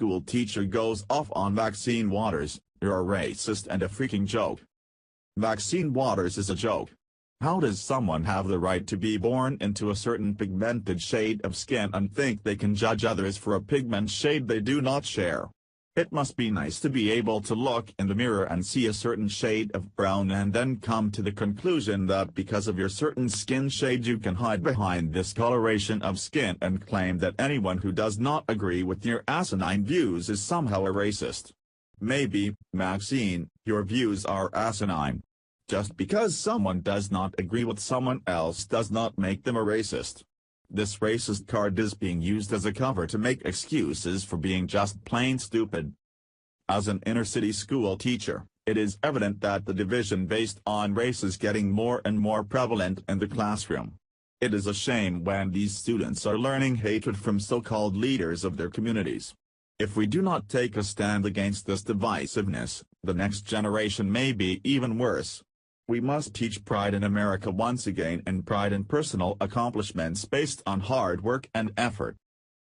School teacher goes off on Maxine Waters, "You're a racist and a freaking joke." Maxine Waters is a joke. How does someone have the right to be born into a certain pigmented shade of skin and think they can judge others for a pigment shade they do not share? It must be nice to be able to look in the mirror and see a certain shade of brown and then come to the conclusion that because of your certain skin shade you can hide behind this coloration of skin and claim that anyone who does not agree with your asinine views is somehow a racist. Maybe, Maxine, your views are asinine. Just because someone does not agree with someone else does not make them a racist. This racist card is being used as a cover to make excuses for being just plain stupid. As an inner-city school teacher, it is evident that the division based on race is getting more and more prevalent in the classroom. It is a shame when these students are learning hatred from so-called leaders of their communities. If we do not take a stand against this divisiveness, the next generation may be even worse. We must teach pride in America once again and pride in personal accomplishments based on hard work and effort.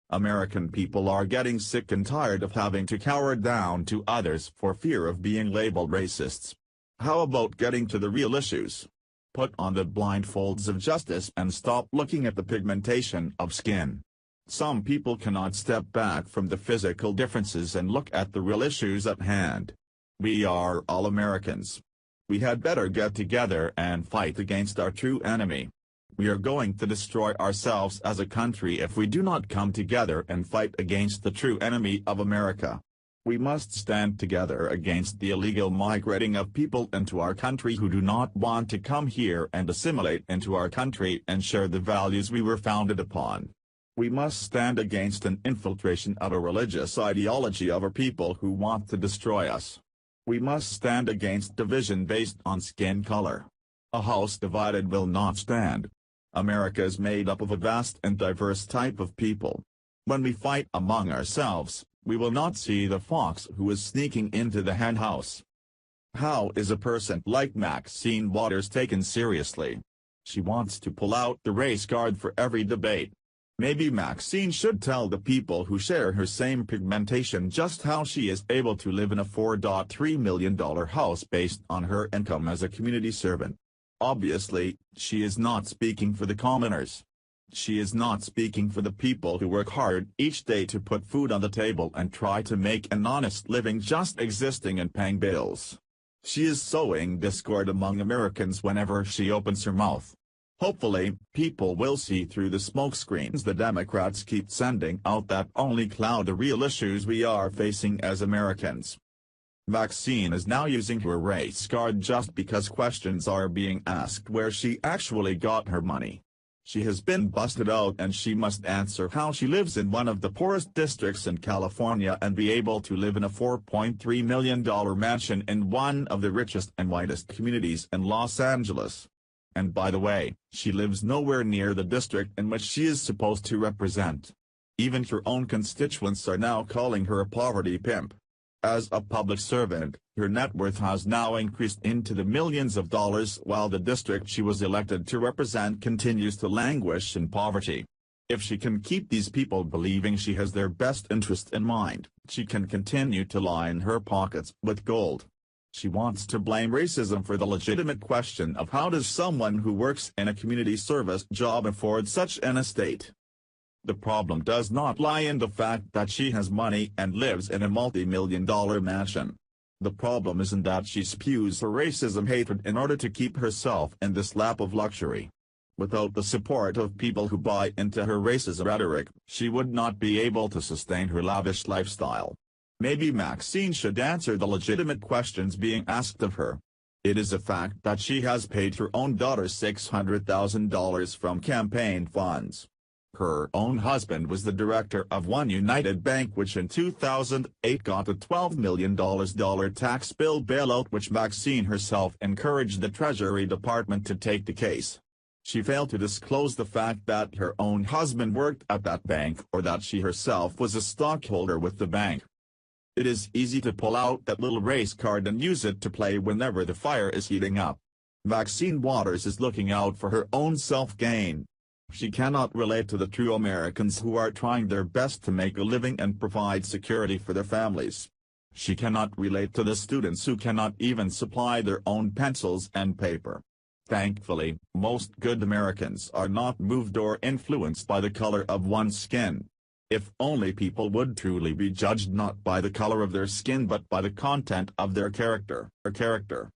American people are getting sick and tired of having to cower down to others for fear of being labeled racists. How about getting to the real issues? Put on the blindfolds of justice and stop looking at the pigmentation of skin. Some people cannot step back from the physical differences and look at the real issues at hand. We are all Americans. We had better get together and fight against our true enemy. We are going to destroy ourselves as a country if we do not come together and fight against the true enemy of America. We must stand together against the illegal migrating of people into our country who do not want to come here and assimilate into our country and share the values we were founded upon. We must stand against an infiltration of a religious ideology of our people who want to destroy us. We must stand against division based on skin color. A house divided will not stand. America is made up of a vast and diverse type of people. When we fight among ourselves, we will not see the fox who is sneaking into the hen house. How is a person like Maxine Waters taken seriously? She wants to pull out the race card for every debate. Maybe Maxine should tell the people who share her same pigmentation just how she is able to live in a $4.3 million house based on her income as a community servant. Obviously, she is not speaking for the commoners. She is not speaking for the people who work hard each day to put food on the table and try to make an honest living just existing and paying bills. She is sowing discord among Americans whenever she opens her mouth. Hopefully, people will see through the smokescreens the Democrats keep sending out that only cloud the real issues we are facing as Americans. Maxine is now using her race card just because questions are being asked where she actually got her money. She has been busted out and she must answer how she lives in one of the poorest districts in California and be able to live in a $4.3 million mansion in one of the richest and whitest communities in Los Angeles. And by the way, she lives nowhere near the district in which she is supposed to represent. Even her own constituents are now calling her a poverty pimp. As a public servant, her net worth has now increased into the millions of dollars while the district she was elected to represent continues to languish in poverty. If she can keep these people believing she has their best interest in mind, she can continue to line her pockets with gold. She wants to blame racism for the legitimate question of how does someone who works in a community service job afford such an estate. The problem does not lie in the fact that she has money and lives in a multi-million-dollar mansion. The problem isn't that she spews her racism hatred in order to keep herself in this lap of luxury. Without the support of people who buy into her racist rhetoric, she would not be able to sustain her lavish lifestyle. Maybe Maxine should answer the legitimate questions being asked of her. It is a fact that she has paid her own daughter $600,000 from campaign funds. Her own husband was the director of One United Bank, which in 2008 got a $12 million tax bill bailout, which Maxine herself encouraged the Treasury Department to take the case. She failed to disclose the fact that her own husband worked at that bank or that she herself was a stockholder with the bank. It is easy to pull out that little race card and use it to play whenever the fire is heating up. Maxine Waters is looking out for her own self-gain. She cannot relate to the true Americans who are trying their best to make a living and provide security for their families. She cannot relate to the students who cannot even supply their own pencils and paper. Thankfully, most good Americans are not moved or influenced by the color of one's skin. If only people would truly be judged not by the color of their skin but by the content of their character.